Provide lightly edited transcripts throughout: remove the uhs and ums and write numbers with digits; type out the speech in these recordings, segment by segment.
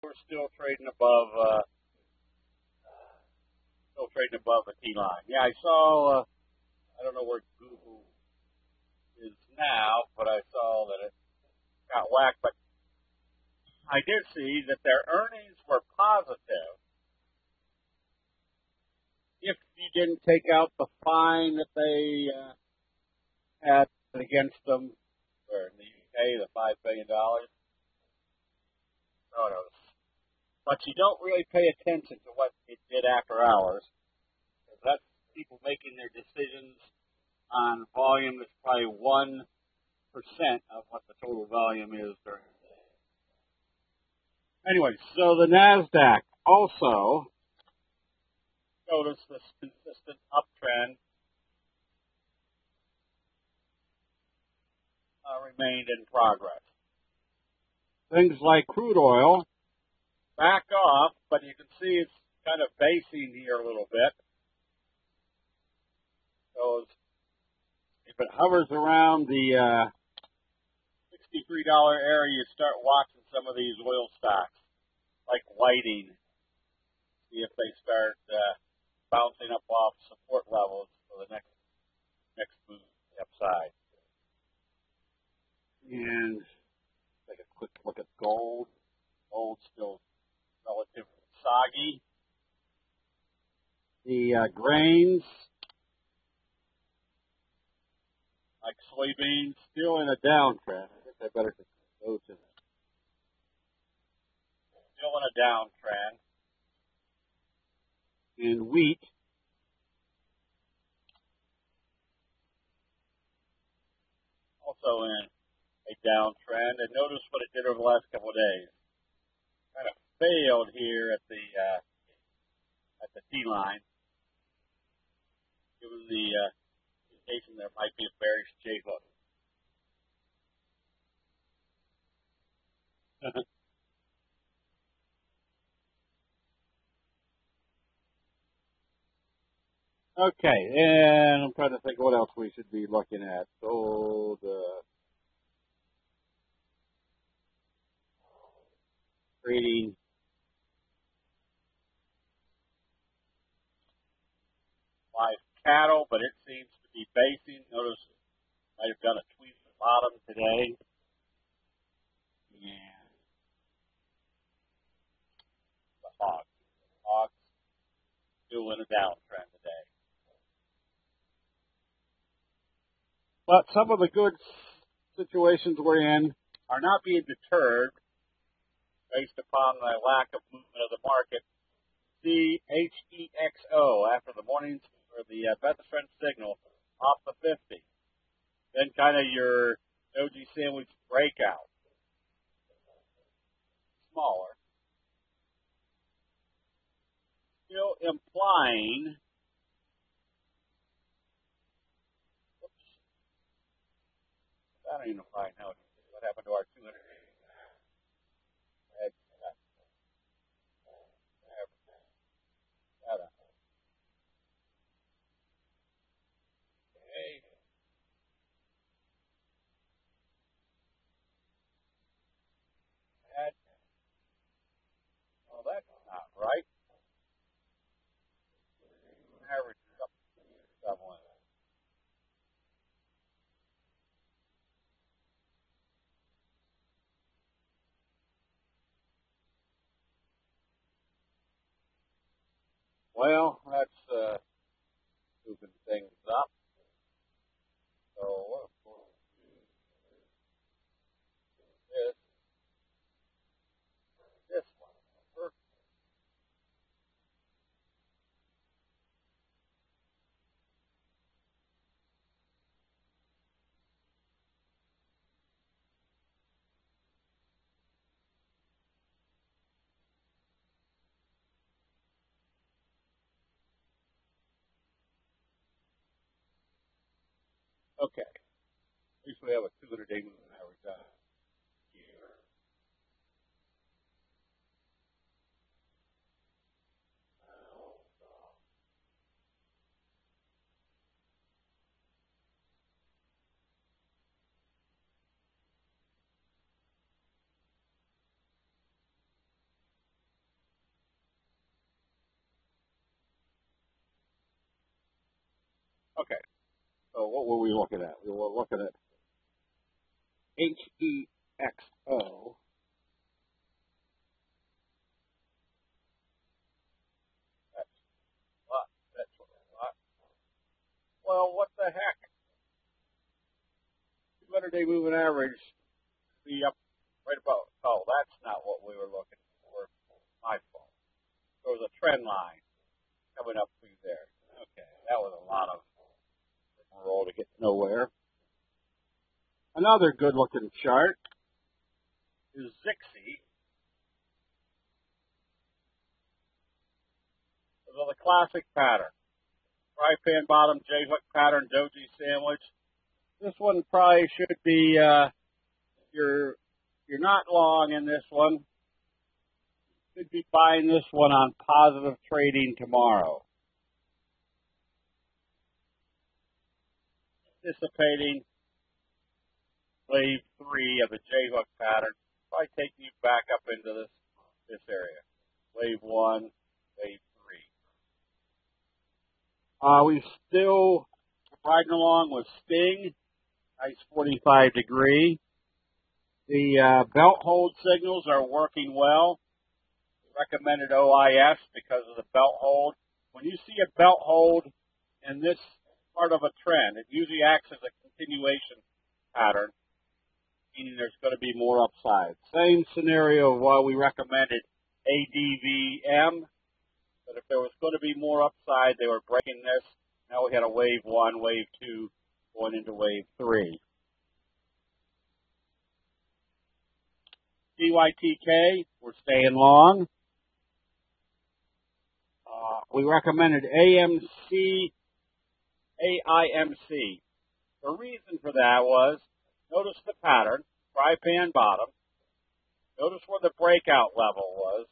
we're still trading above, the T line. Yeah, I saw. I don't know where Google is now, but I saw that it got whacked. But I did see that their earnings were positive if you didn't take out the fine that they had against them, or in the UK, the $5 billion. Oh, no. But you don't really pay attention to what it did after hours. That's people making their decisions on volume that's probably 1% of what the total volume is during the day. Anyway, so the NASDAQ also showed us this consistent uptrend remained in progress. Things like crude oil back off, but you can see it's kind of basing here a little bit. So if it hovers around the $63 area, you start watching some of these oil stocks, like Whiting. See if they start bouncing up off support levels for the next move upside. And take a quick look at gold. Gold's still relatively soggy. The grains, like soybeans, still in a downtrend. I think I better go to that. Still in a downtrend. And wheat, also in a downtrend. And notice what it did over the last couple of days. Kind of failed here at the T line, given the indication there might be a bearish J hook. Okay, and I'm trying to think what else we should be looking at. So the trading live cattle, but it seems to be basing. Notice might have done a tweet at the bottom today. And the hogs. Hogs still in a downtrend today. But some of the good situations we're in are not being deterred based upon the lack of movement of the market. CHEXO after the morning or the best trend signal off the 50. Then kind of your Doji sandwich breakout. Smaller. Still implying I don't even find out what happened to our 200. Okay. Well, that's not right. Average is up somewhere. Well, that's moving things up. So this one. Okay. At least we have a 200-day moving average here. So what were we looking at? We were looking at HEXO. That's what I thought. Well, what the heck? 200-day moving average be up right about. Oh, that's not what we were looking for. My fault. There was a trend line coming up through there. Okay, that was a lot of roll to get nowhere. Another good-looking chart is Zixi. This is the classic pattern. Fry pan bottom, J-hook pattern, doji sandwich. This one probably should be, you're not long in this one. Should be buying this one on positive trading tomorrow. Anticipating wave 3 of the J-hook pattern. Probably taking you back up into this area. Wave 1, wave 3. We still riding along with Sting. Nice 45 degree. The belt hold signals are working well. Recommended OIS because of the belt hold. When you see a belt hold in this part of a trend, it usually acts as a continuation pattern, meaning there's going to be more upside. Same scenario of why we recommended ADVM, but if there was going to be more upside, they were breaking this. Now we had a wave 1, wave 2, going into wave 3. CYTK, we're staying long. We recommended AIMC. The reason for that was, notice the pattern, fry pan bottom. Notice where the breakout level was.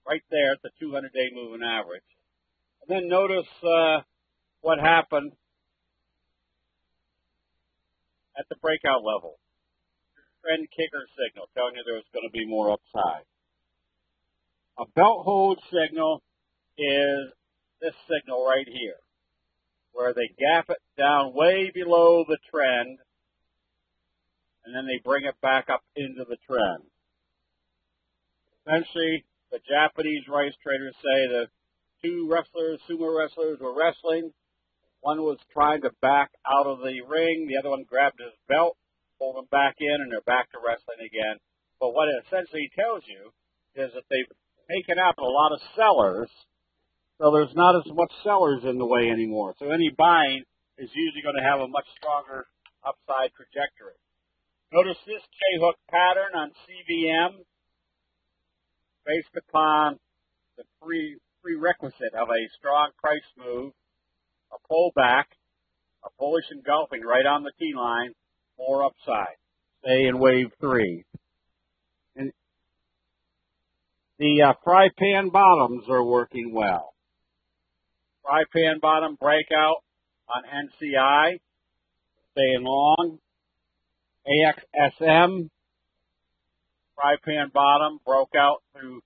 Right there at the 200-day moving average. And then notice what happened at the breakout level. Trend kicker signal telling you there was going to be more upside. A belt hold signal is this signal right here, where they gap it down way below the trend, and then they bring it back up into the trend. Essentially, the Japanese rice traders say the two wrestlers, sumo wrestlers, were wrestling. One was trying to back out of the ring. The other one grabbed his belt, pulled him back in, and they're back to wrestling again. But what it essentially tells you is that they've taken out a lot of sellers, so there's not as much sellers in the way anymore. So any buying is usually going to have a much stronger upside trajectory. Notice this J-hook pattern on CVM based upon the prerequisite of a strong price move, a pullback, a bullish engulfing right on the T line, more upside. Stay in wave 3. And the fry pan bottoms are working well. Fry pan bottom breakout on NCI, staying long. AXSM, fry pan bottom, broke out through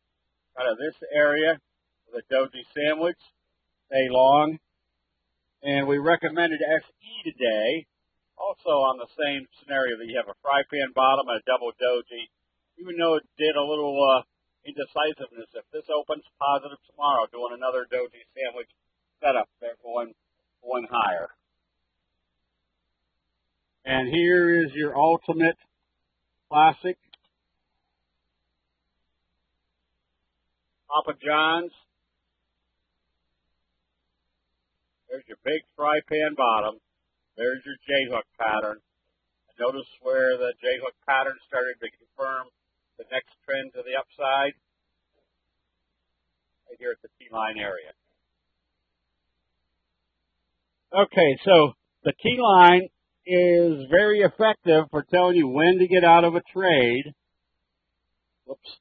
kind of this area with a doji sandwich, stay long. And we recommended SE today, also on the same scenario that you have a fry pan bottom and a double doji. Even though it did a little indecisiveness, if this opens positive tomorrow, doing another doji sandwich setup, they're going higher. And here is your ultimate classic Papa John's. There's your big fry pan bottom. There's your J-hook pattern. And notice where the J-hook pattern started to confirm the next trend to the upside. Right here at the T-line area. Okay, so the T-line is very effective for telling you when to get out of a trade. Whoops.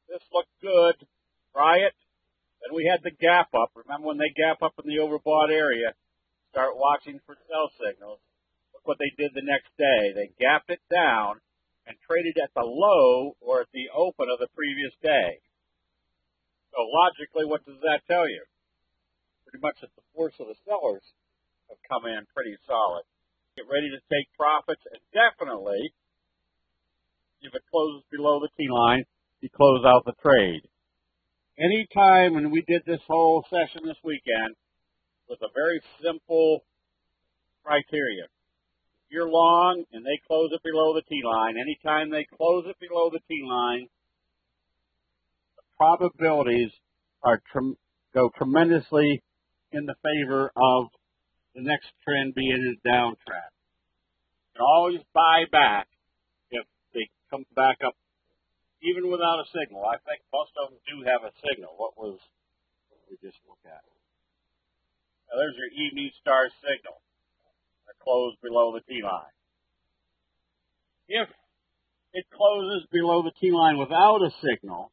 This looked good. Try it. Then we had the gap up. Remember when they gap up in the overbought area, start watching for sell signals. Look what they did the next day. They gapped it down and traded at the low or at the open of the previous day. So logically, what does that tell you? Pretty much that the force of the sellers have come in pretty solid. Get ready to take profits, and definitely, if it closes below the T line, you close out the trade. Anytime, and we did this whole session this weekend with a very simple criteria. If you're long and they close it below the T line, anytime they close it below the T line, the probabilities go tremendously in the favor of the next trend being a downtrend. You can always buy back if they come back up, even without a signal. I think most of them do have a signal. What did we just look at? Now, there's your EV star signal. It closed below the T line. If it closes below the T line without a signal,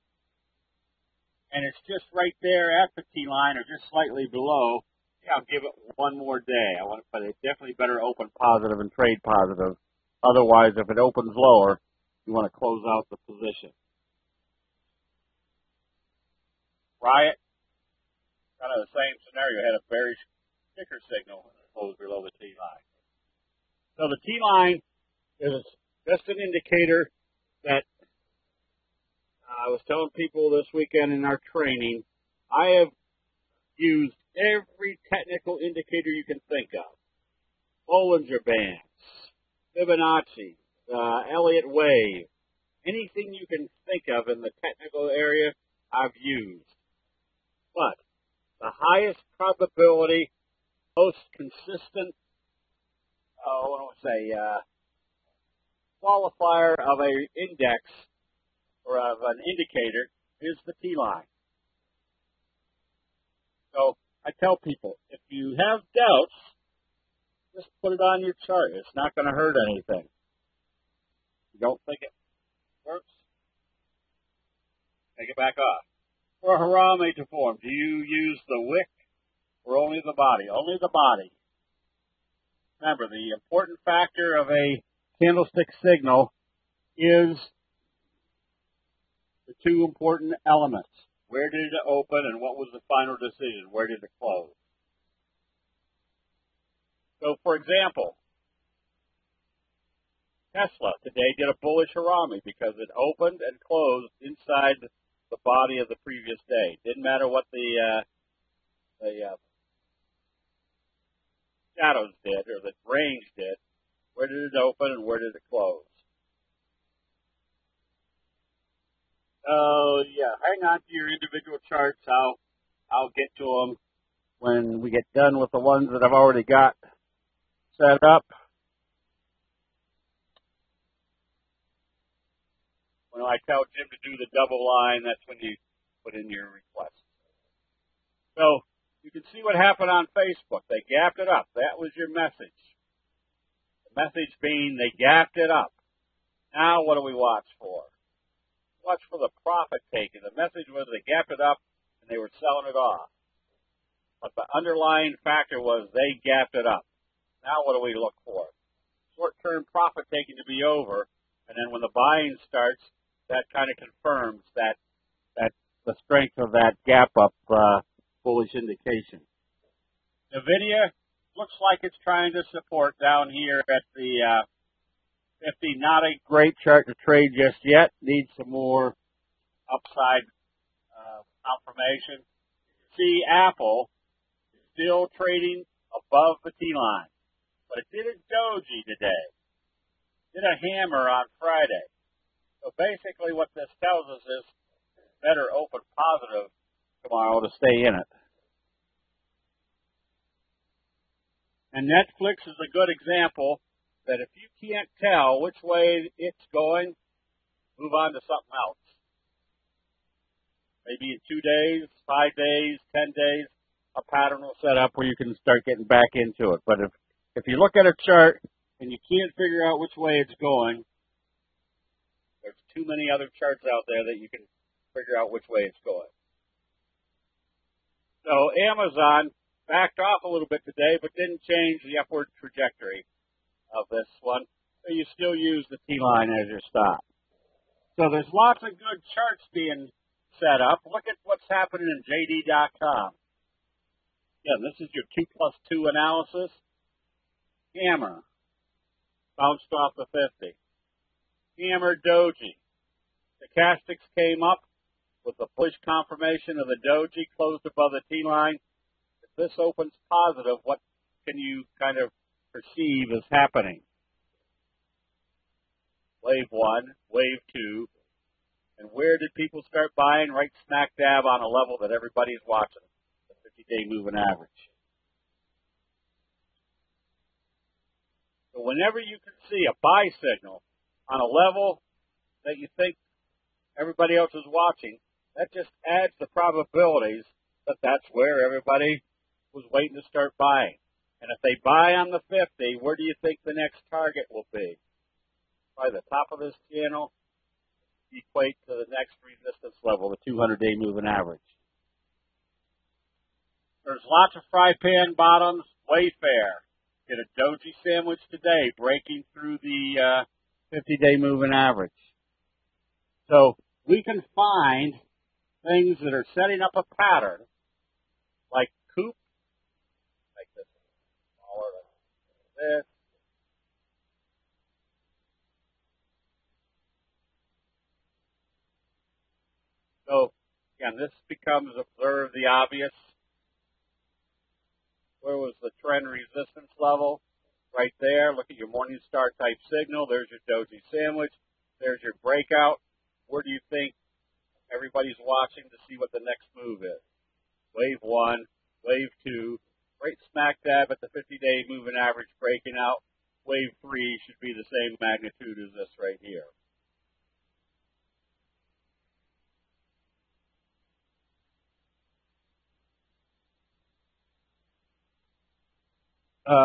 and it's just right there at the T line or just slightly below, I'll give it one more day. But it definitely better open positive and trade positive. Otherwise, if it opens lower, you want to close out the position. Riot, kind of the same scenario. Had a bearish sticker signal and it closed below the T line. So the T line is just an indicator that I was telling people this weekend in our training, I have used every technical indicator you can think of. Bollinger Bands, Fibonacci, Elliott Wave, anything you can think of in the technical area, I've used. But the highest probability, most consistent, qualifier of an index or of an indicator is the T line. So I tell people, if you have doubts, just put it on your chart. It's not going to hurt anything. You don't think it works? Take it back off. For a Harame to form, do you use the wick or only the body? Only the body. Remember, the important factor of a candlestick signal is the two important elements. Where did it open and what was the final decision? Where did it close? So, for example, Tesla today did a bullish Harame because it opened and closed inside the body of the previous day. Didn't matter what the shadows did or the range did. Where did it open and where did it close? So yeah, hang on to your individual charts. I'll get to them when we get done with the ones that I've already got set up. When I tell Jim to do the double line, that's when you put in your request. So you can see what happened on Facebook. They gapped it up. That was your message. The message being they gapped it up. Now what do we watch for? Watch for the profit taking. The message was they gapped it up and they were selling it off. But the underlying factor was they gapped it up. Now what do we look for? Short-term profit taking to be over, and then when the buying starts, that kind of confirms that the strength of that gap up bullish indication. NVIDIA looks like it's trying to support down here at the 50. Not a great chart to trade just yet. Needs some more upside confirmation. See Apple still trading above the T line, but it did a doji today. Did a hammer on Friday. So basically what this tells us is better open positive tomorrow to stay in it. And Netflix is a good example that if you can't tell which way it's going, move on to something else. Maybe in 2 days, 5 days, 10 days, a pattern will set up where you can start getting back into it. But if you look at a chart and you can't figure out which way it's going, there's too many other charts out there that you can figure out which way it's going. So Amazon backed off a little bit today, but didn't change the upward trajectory of this one. So you still use the T line as your stop. So there's lots of good charts being setup. Look at what's happening in JD.com. Again, this is your 2+2 analysis. Hammer bounced off the 50. Hammer doji. Stochastics came up with the push confirmation of the doji, closed above the T line. If this opens positive, what can you kind of perceive as happening? Wave 1, wave 2, and where did people start buying? Right smack dab on a level that everybody's watching, the 50-day moving average. So whenever you can see a buy signal on a level that you think everybody else is watching, that just adds the probabilities that that's where everybody was waiting to start buying. And if they buy on the 50, where do you think the next target will be? By the top of this channel, equate to the next resistance level, the 200-day moving average. There's lots of fry pan bottoms. Wayfair did a doji sandwich today, breaking through the 50-day moving average. So we can find things that are setting up a pattern, like Coop, like this, smaller than this. So, again, this becomes observe the obvious. Where was the trend resistance level? Right there. Look at your Morningstar type signal. There's your doji sandwich. There's your breakout. Where do you think everybody's watching to see what the next move is? Wave 1, wave 2, right smack dab at the 50-day moving average breaking out. Wave 3 should be the same magnitude as this right here.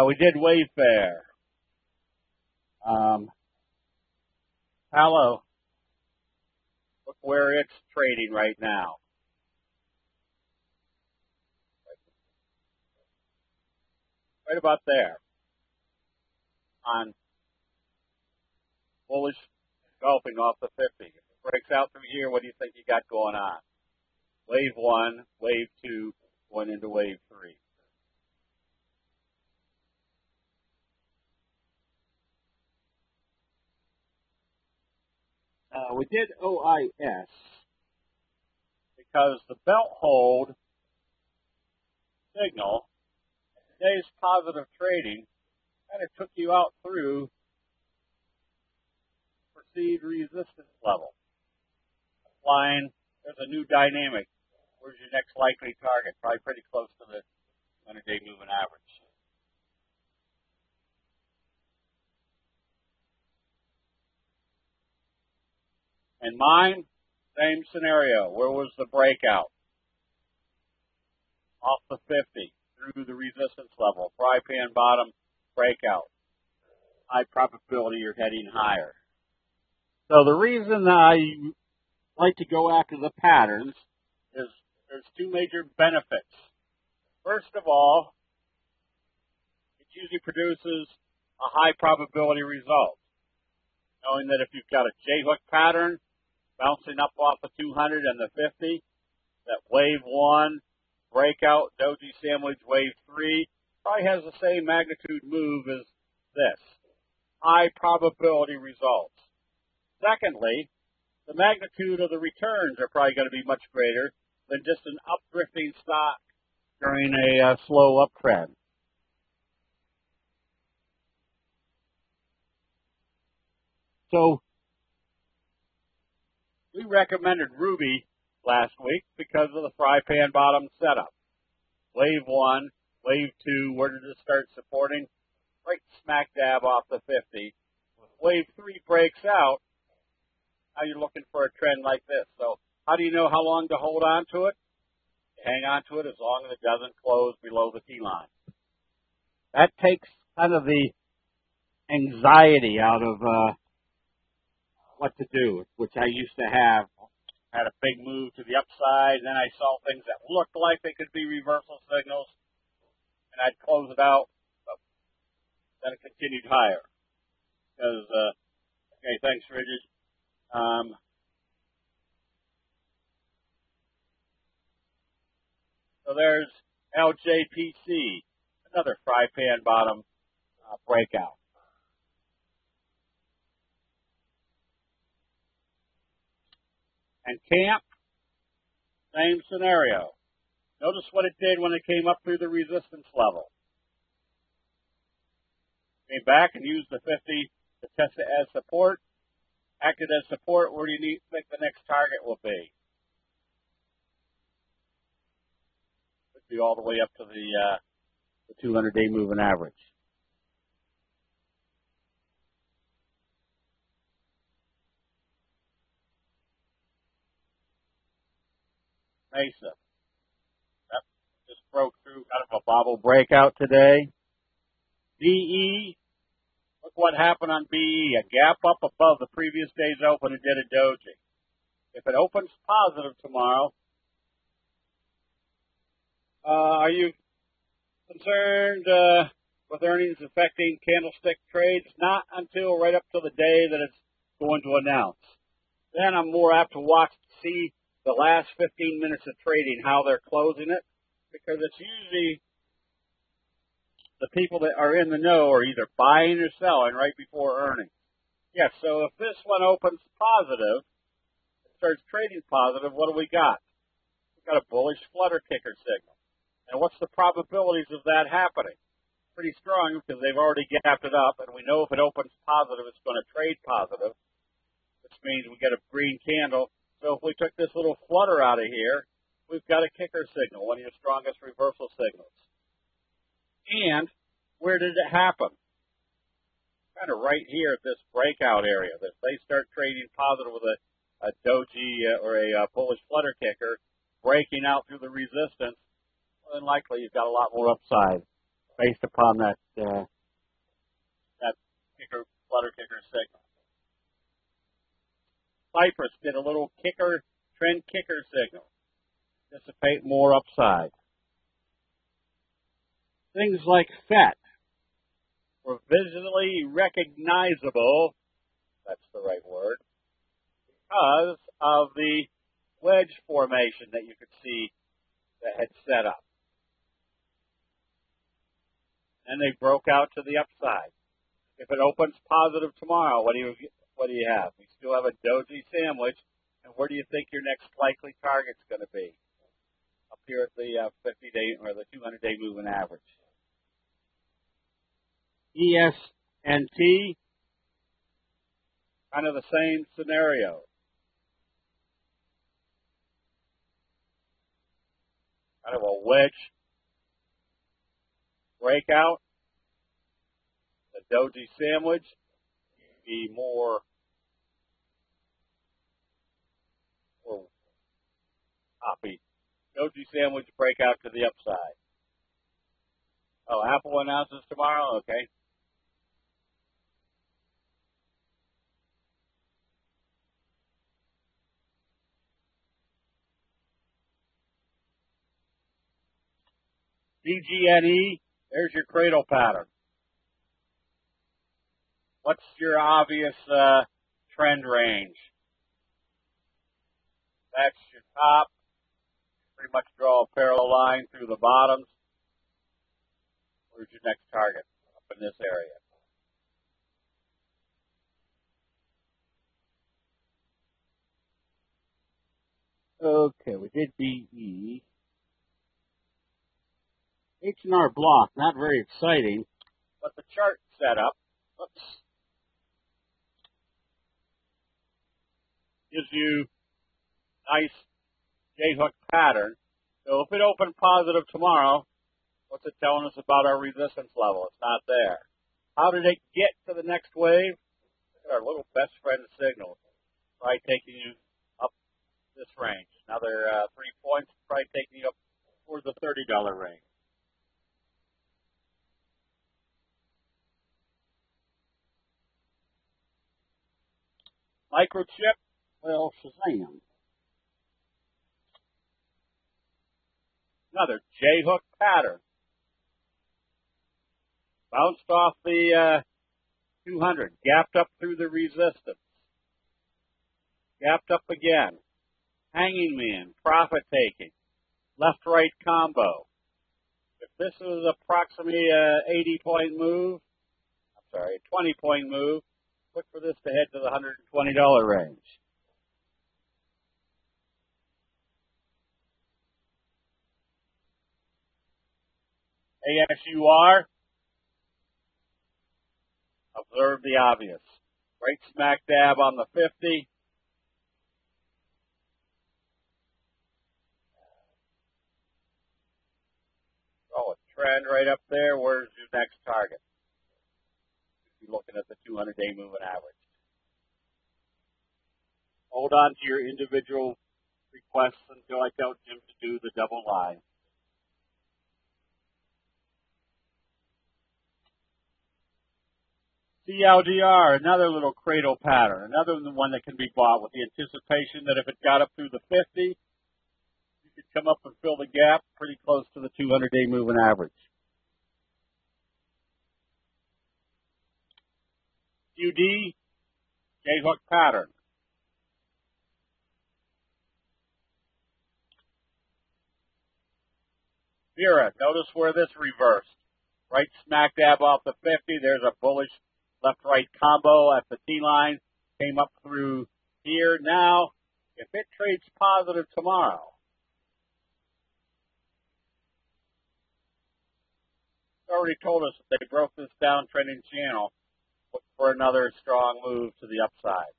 We did Wayfair. Hello. Look where it's trading right now. Right about there. On bullish gulping off the 50. If it breaks out through here, what do you think you got going on? Wave 1, wave 2, going into wave 3. We did OIS because the belt hold signal, today's positive trading, kind of took you out through perceived resistance level. Applying, there's a new dynamic. Where's your next likely target? Probably pretty close to the 100-day moving average. And mine, same scenario. Where was the breakout? Off the 50, through the resistance level. Fry pan bottom, breakout. High probability you're heading higher. So the reason I like to go after the patterns is there's two major benefits. First of all, it usually produces a high probability result. Knowing that if you've got a J-hook pattern, bouncing up off the 200 and the 50, that wave 1, breakout, doji sandwich, wave 3, probably has the same magnitude move as this. High probability results. Secondly, the magnitude of the returns are probably going to be much greater than just an updrifting stock during a slow uptrend. So, we recommended Ruby last week because of the fry pan bottom setup. Wave 1, wave 2, where did it start supporting? Right smack dab off the 50. Wave 3 breaks out. Now you're looking for a trend like this. So how do you know how long to hold on to it? Hang on to it as long as it doesn't close below the T line. That takes kind of the anxiety out of what to do, which I used to have. Had a big move to the upside, and then I saw things that looked like they could be reversal signals, and I'd close it out, but then it continued higher. Because, okay, thanks, Rigid. So there's LJPC, another fry pan bottom breakout. And Camp, same scenario. Notice what it did when it came up through the resistance level. Came back and used the 50 to test it as support. Acted as support. Where do you think the next target will be? Could be all the way up to the 200-day moving average. Mesa. That just broke through kind of a bobble breakout today. BE. Look what happened on BE. A gap up above the previous day's open and did a doji. If it opens positive tomorrow, are you concerned with earnings affecting candlestick trades? Not until right up to the day that it's going to announce. Then I'm more apt to watch to see the last 15 minutes of trading, how they're closing it, because it's usually the people that are in the know are either buying or selling right before earnings. Yes, so if this one opens positive, it starts trading positive, what do we got? We've got a bullish flutter kicker signal. And what's the probabilities of that happening? Pretty strong because they've already gapped it up, and we know if it opens positive, it's going to trade positive, which means we get a green candle. So if we took this little flutter out of here, we've got a kicker signal, one of your strongest reversal signals. And where did it happen? Kind of right here at this breakout area. If they start trading positive with a doji or a bullish flutter kicker, breaking out through the resistance, well, then likely you've got a lot more upside based upon that kicker, flutter kicker signal. Cypress did a little trend kicker signal. Anticipate more upside. Things like FET were visually recognizable, that's the right word, because of the wedge formation that you could see that had set up. And they broke out to the upside. If it opens positive tomorrow, what do you have? We still have a doji sandwich, and where do you think your next likely target's going to be? Up here at the 50-day or the 200-day moving average. ESNT, kind of the same scenario. Kind of a wedge breakout. The doji sandwich be more copy. Doji sandwich breakout to the upside. Oh, Apple announces tomorrow? Okay. BGNE, there's your cradle pattern. What's your obvious trend range? That's your top. Pretty much draw a parallel line through the bottoms. Where's your next target? Up in this area. Okay, we did BE. H&R Block, not very exciting, but the chart setup, gives you nice J-hook pattern. So if it opened positive tomorrow, what's it telling us about our resistance level? It's not there. How did it get to the next wave? Our little best friend signal, probably taking you up this range. Another 3 points, probably taking you up towards the $30 range. Microchip, well, Shazam. Another J-hook pattern. Bounced off the 200, gapped up through the resistance. Gapped up again. Hanging man, profit taking. left-right combo. If this is approximately a 80-point move, 20-point move, look for this to head to the $120 range. ASUR, observe the obvious. Right smack dab on the 50. Oh, a trend right up there. Where's your next target? You're looking at the 200-day moving average. Hold on to your individual requests until I tell Jim to do the double line. CLDR, another little cradle pattern, another one that can be bought with the anticipation that if it got up through the 50, you could come up and fill the gap pretty close to the 200-day moving average. QD, J-hook pattern. Vera, notice where this reversed. Right smack dab off the 50, there's a bullish left-right combo at the T-line, came up through here. Now, if it trades positive tomorrow, it's already told us that they broke this downtrending channel. Look for another strong move to the upside.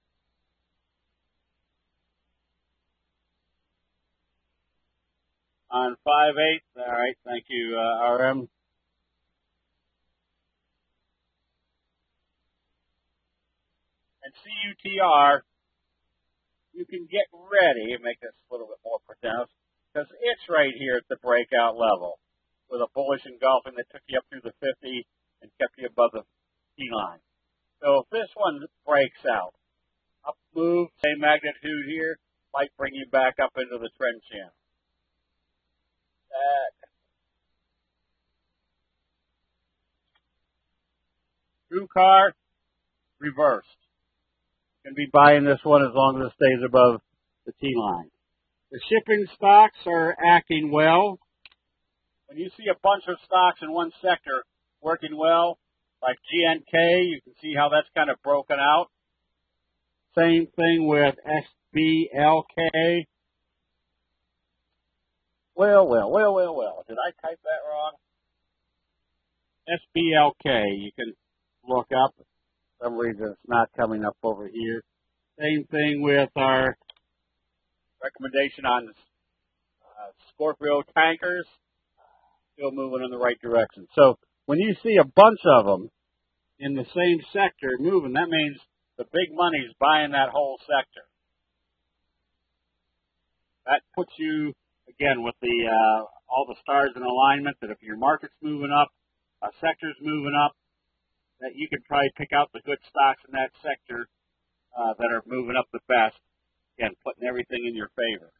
On 5/8, all right, thank you, RM. And CUTR, you can get ready and make this a little bit more pronounced because it's right here at the breakout level with a bullish engulfing that took you up through the 50 and kept you above the T-line. So if this one breaks out, up move, same magnitude here, might bring you back up into the trend channel. TrueCar, reversed. Going to be buying this one as long as it stays above the T-line. The shipping stocks are acting well. When you see a bunch of stocks in one sector working well, like GNK, you can see how that's kind of broken out. Same thing with SBLK. Well. Did I type that wrong? SBLK, you can look up. For some reason it's not coming up over here. Same thing with our recommendation on Scorpio tankers. Still moving in the right direction. So when you see a bunch of them in the same sector moving, that means the big money's buying that whole sector. That puts you, again, with the all the stars in alignment, that if your market's moving up, a sector's moving up, that you can probably pick out the good stocks in that sector that are moving up the best. Again, putting everything in your favor.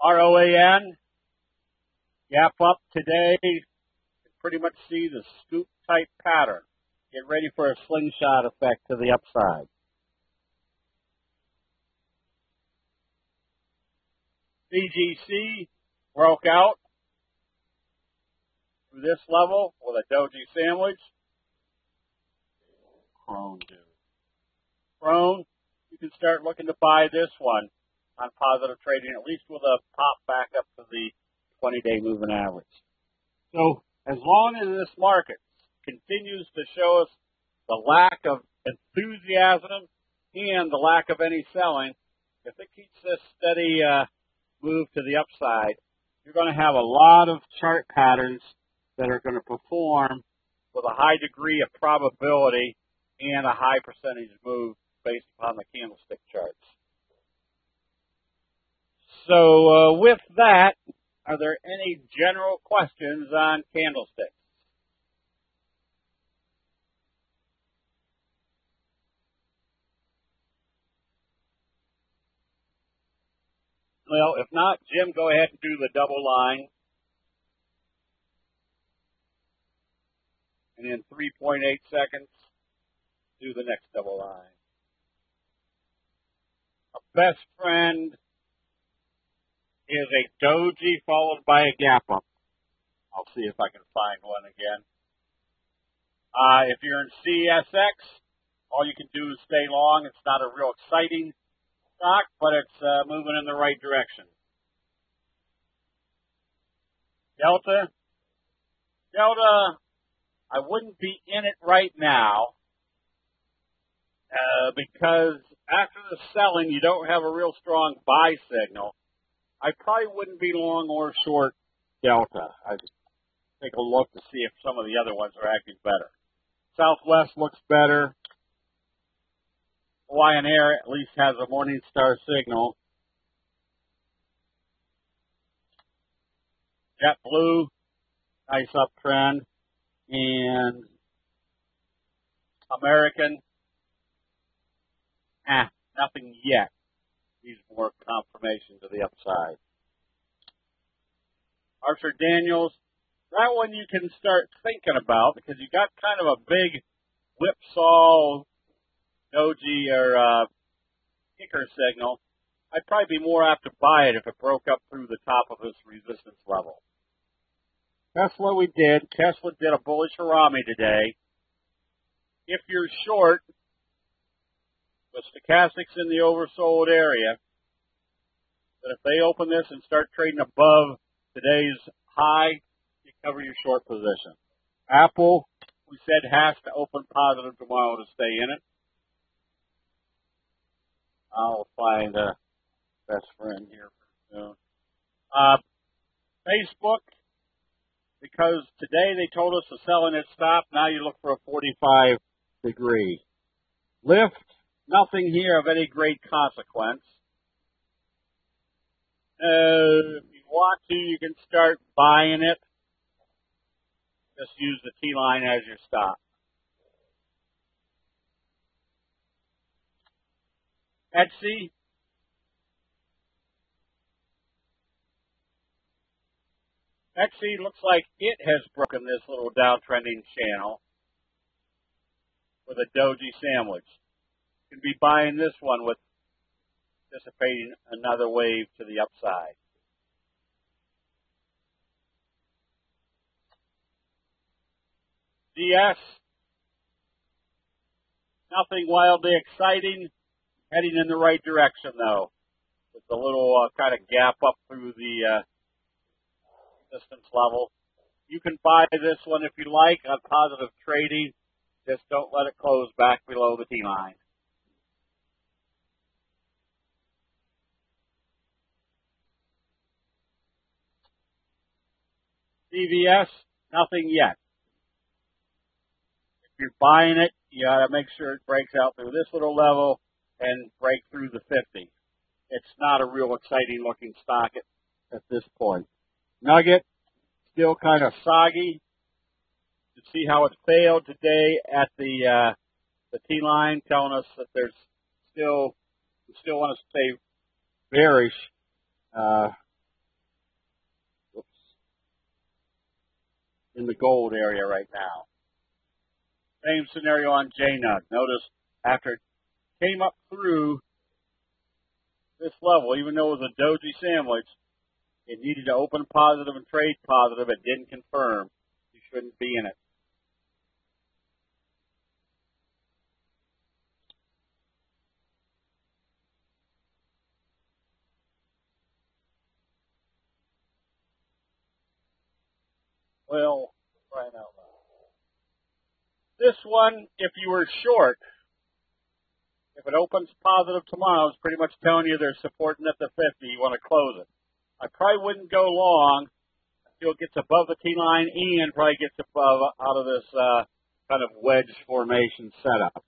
ROAN, gap up today. You can pretty much see the scoop type pattern. Get ready for a slingshot effect to the upside. CGC broke out through this level with a doji sandwich. Crone, you can start looking to buy this one on positive trading, at least with a pop back up to the 20-day moving average. So as long as this market continues to show us the lack of enthusiasm and the lack of any selling, if it keeps this steady move to the upside, you're going to have a lot of chart patterns that are going to perform with a high degree of probability and a high percentage move based upon the candlestick charts. So with that, are there any general questions on candlesticks? Well, if not, Jim, go ahead and do the double line. And in 3.8 seconds, do the next double line. A best friend is a doji followed by a gap up. I'll see if I can find one again. If you're in CSX, all you can do is stay long. It's not a real exciting stock, but it's moving in the right direction. Delta, I wouldn't be in it right now because after the selling, you don't have a real strong buy signal. I probably wouldn't be long or short Delta. I'd take a look to see if some of the other ones are acting better. Southwest looks better. Hawaiian Air at least has a Morningstar signal. JetBlue, nice uptrend. And American, nothing yet. Needs more confirmation to the upside. Archer Daniels, that one you can start thinking about because you got kind of a big whipsaw doji or kicker signal. I'd probably be more apt to buy it if it broke up through the top of this resistance level. Tesla we did. Tesla did a bullish harami today. If you're short, with stochastics in the oversold area, that if they open this and start trading above today's high, you cover your short position. Apple, we said, has to open positive tomorrow to stay in it. I'll find a best friend here soon. Facebook, because today they told us to sell in its stop, now you look for a 45 degree. Lyft, nothing here of any great consequence. If you want to, you can start buying it. Just use the T-line as your stop. Etsy. Etsy looks like it has broken this little downtrending channel with a doji sandwich. You can be buying this one with anticipating another wave to the upside. DS, nothing wildly exciting, heading in the right direction though, with a little kind of gap up through the resistance level. You can buy this one if you like on positive trading. Just don't let it close back below the T-line. CVS, nothing yet. If you're buying it, you got to make sure it breaks out through this little level and break through the 50. It's not a real exciting looking stock at this point. Nugget, still kind of soggy. You see how it failed today at the T-line, telling us that we still want to stay bearish. In the gold area right now. Same scenario on JNUG. Notice after it came up through this level, even though it was a doji sandwich, it needed to open positive and trade positive. It didn't confirm. You shouldn't be in it. Well, right now. This one, if you were short, if it opens positive tomorrow, it's pretty much telling you they're supporting at the 50. You want to close it. I probably wouldn't go long until it gets above the T-line and probably gets above out of this kind of wedge formation setup.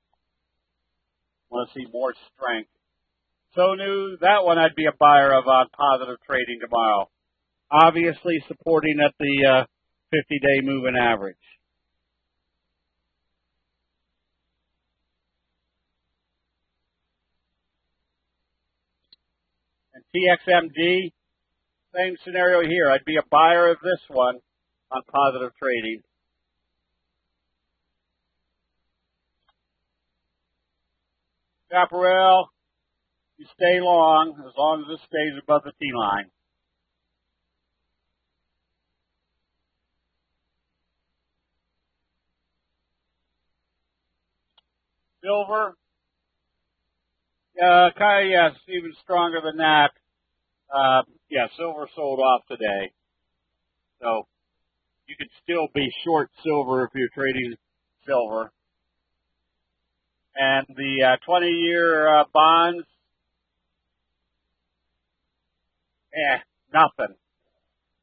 Want to see more strength. Sonu, that one I'd be a buyer of on positive trading tomorrow. Obviously supporting at the 50-day moving average. And TXMD, same scenario here. I'd be a buyer of this one on positive trading. Chaparral, you stay long as it stays above the T-line. Silver, yes, even stronger than that. Silver sold off today. So you could still be short silver if you're trading silver. And the 20-year bonds, nothing.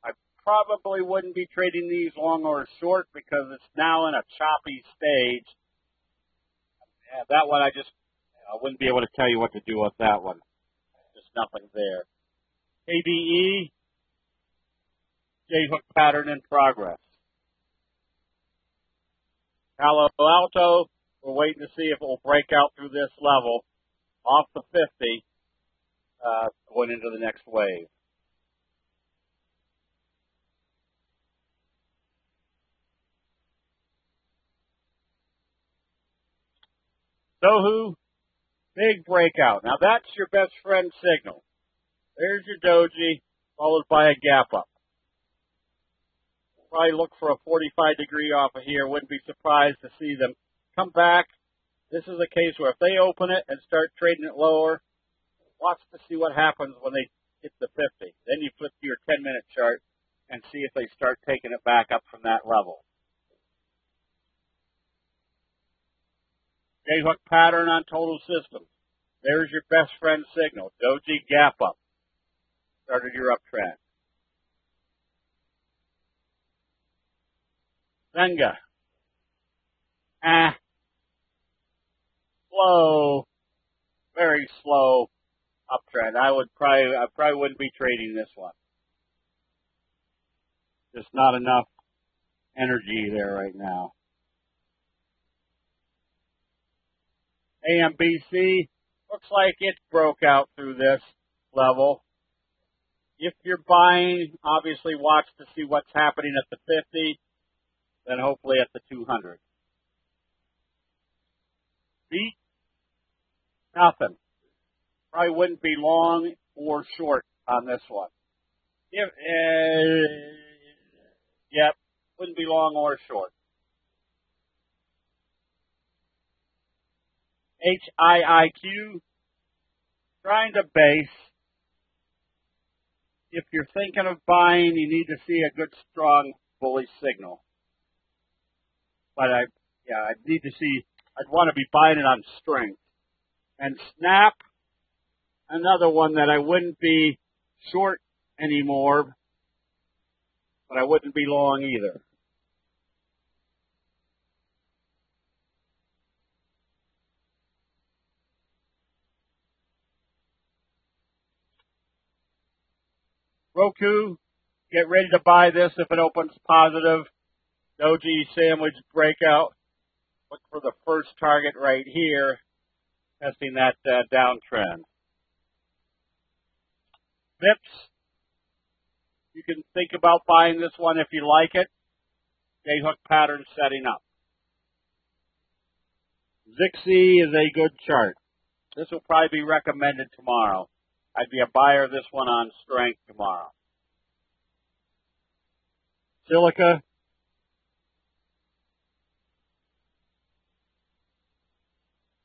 I probably wouldn't be trading these long or short because it's now in a choppy stage. Yeah, that one I wouldn't be able to tell you what to do with that one. Just nothing there. ABE, J-hook pattern in progress. Palo Alto, we're waiting to see if it will break out through this level off the 50 going into the next wave. Sohu, big breakout. Now that's your best friend signal. There's your doji, followed by a gap up. Probably look for a 45-degree off of here. Wouldn't be surprised to see them come back. This is a case where if they open it and start trading it lower, watch to see what happens when they hit the 50. Then you flip to your 10-minute chart and see if they start taking it back up from that level. J-hook pattern on total systems. There's your best friend signal. Doji gap up. Started your uptrend. Senga. Slow. Very slow uptrend. I probably wouldn't be trading this one. Just not enough energy there right now. AMBC looks like it broke out through this level. If you're buying, obviously watch to see what's happening at the 50, then hopefully at the 200. Beat, nothing. Probably wouldn't be long or short on this one. Wouldn't be long or short. HIIQ, trying to base. If you're thinking of buying, you need to see a good, strong, bullish signal. But I'd want to be buying it on strength. And Snap, another one that I wouldn't be short anymore, but I wouldn't be long either. Roku, get ready to buy this if it opens positive. Doji sandwich breakout. Look for the first target right here, testing that downtrend. VIPs, you can think about buying this one if you like it. J-hook pattern setting up. Zixi is a good chart. This will probably be recommended tomorrow. I'd be a buyer of this one on strength tomorrow. Silica.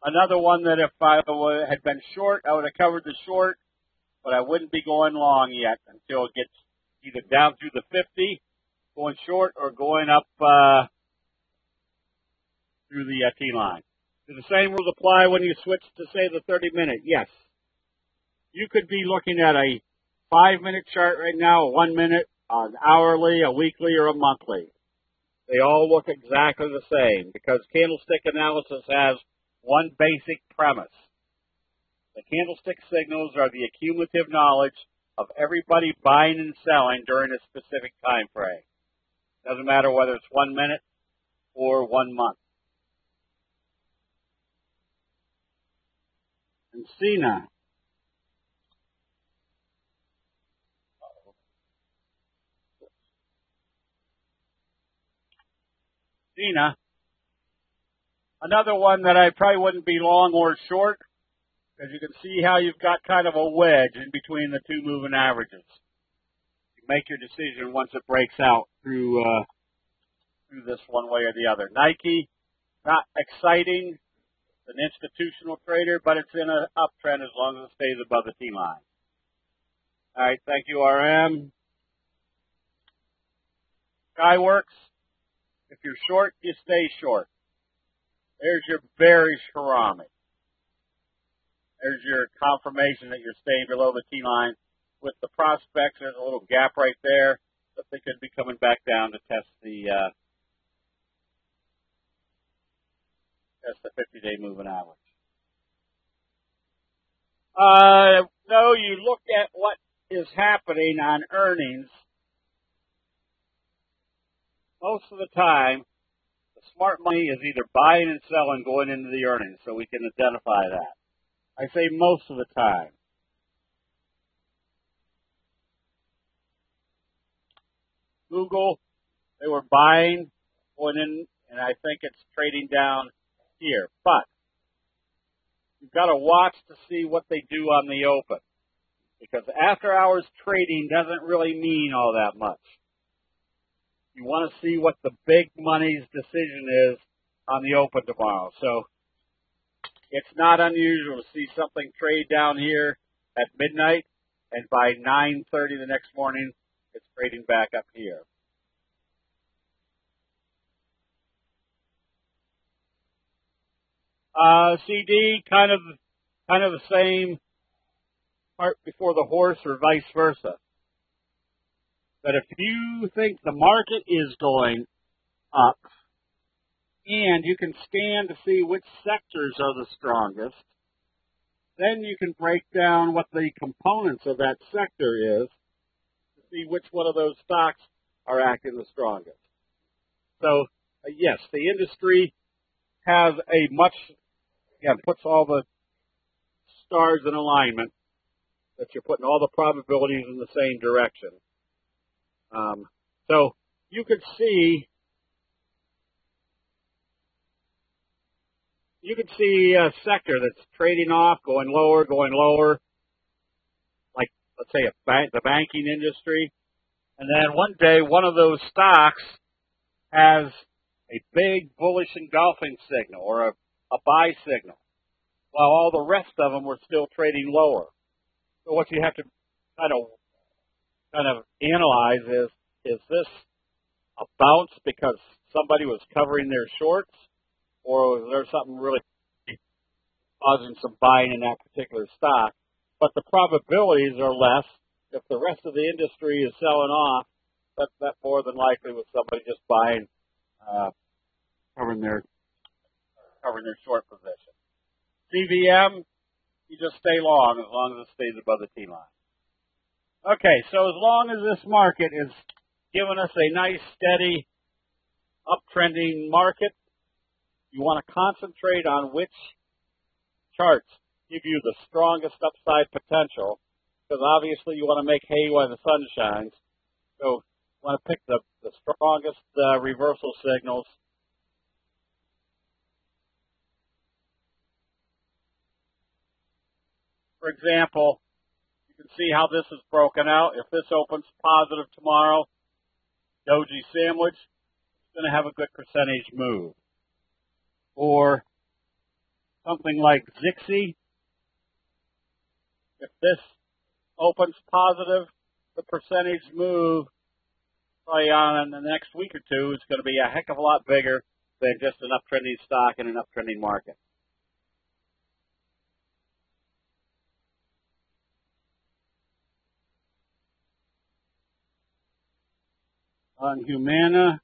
Another one that if I had been short, I would have covered the short, but I wouldn't be going long yet until it gets either down through the 50, going short, or going up through the T-line. Do the same rules apply when you switch to, say, the 30-minute? Yes. You could be looking at a 5-minute chart right now, a 1 minute, an hourly, a weekly, or a monthly. They all look exactly the same because candlestick analysis has one basic premise. The candlestick signals are the accumulative knowledge of everybody buying and selling during a specific time frame. Doesn't matter whether it's 1 minute or 1 month. And Cena. Another one that I probably wouldn't be long or short, because you can see how you've got kind of a wedge in between the two moving averages. You make your decision once it breaks out through this one way or the other. Nike, not exciting. It's an institutional trader, but it's in an uptrend as long as it stays above the T line. All right, thank you, RM. Skyworks, if you're short, you stay short. There's your bearish Harami. There's your confirmation that you're staying below the T line. With the prospects, there's a little gap right there, but they could be coming back down to test the 50-day moving average. No, you look at what is happening on earnings. Most of the time, the smart money is either buying and selling going into the earnings, so we can identify that. I say most of the time. Google, they were buying going in, and I think it's trading down here. But you've got to watch to see what they do on the open, because after hours trading doesn't really mean all that much. You want to see what the big money's decision is on the open tomorrow. So it's not unusual to see something trade down here at midnight, and by 9:30 the next morning, it's trading back up here. CD, kind of the same part before the horse or vice versa. But if you think the market is going up and you can scan to see which sectors are the strongest, then you can break down what the components of that sector is to see which one of those stocks are acting the strongest. So, yes, the industry has a much, again, puts all the stars in alignment, that you're putting all the probabilities in the same direction. So you could see a sector that's trading off, going lower, like let's say the banking industry, and then one day one of those stocks has a big bullish engulfing signal or a buy signal, while all the rest of them were still trading lower. So what you have to kind of analyze is this a bounce because somebody was covering their shorts, or was there something really causing some buying in that particular stock? But the probabilities are less if the rest of the industry is selling off. That more than likely was somebody just buying, covering their short position. CVM, you just stay long as it stays above the T line. Okay, so as long as this market is giving us a nice, steady, uptrending market, you want to concentrate on which charts give you the strongest upside potential, because obviously you want to make hay while the sun shines. So you want to pick the strongest reversal signals. For example, you can see how this is broken out. If this opens positive tomorrow, Doji sandwich, it's going to have a good percentage move. Or something like Zixi, if this opens positive, the percentage move probably on in the next week or two is going to be a heck of a lot bigger than just an uptrending stock in an uptrending market. On Humana,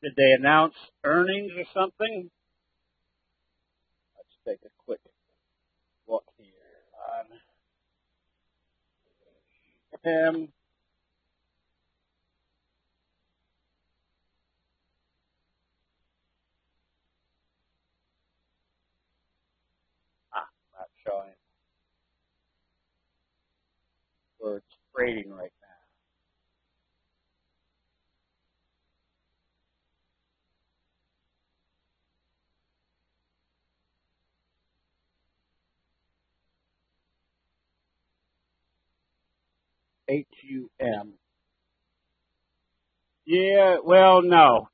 did they announce earnings or something? Let's take a quick look here on him. Not showing where it's trading right now. HUM. Yeah, well, no.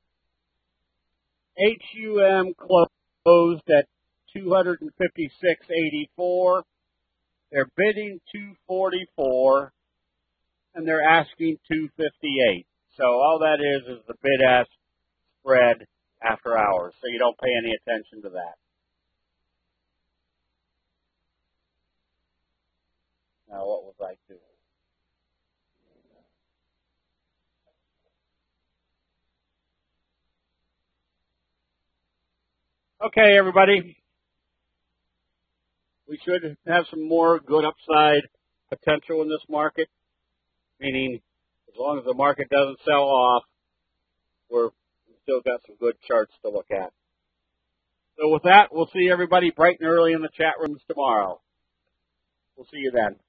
HUM closed at 256.84. They're bidding 244, and they're asking 258. So all that is the bid-ask spread after hours. So you don't pay any attention to that. Now, what was I doing? Okay, everybody. We should have some more good upside potential in this market, meaning as long as the market doesn't sell off, we've still got some good charts to look at. So with that, we'll see everybody bright and early in the chat rooms tomorrow. We'll see you then.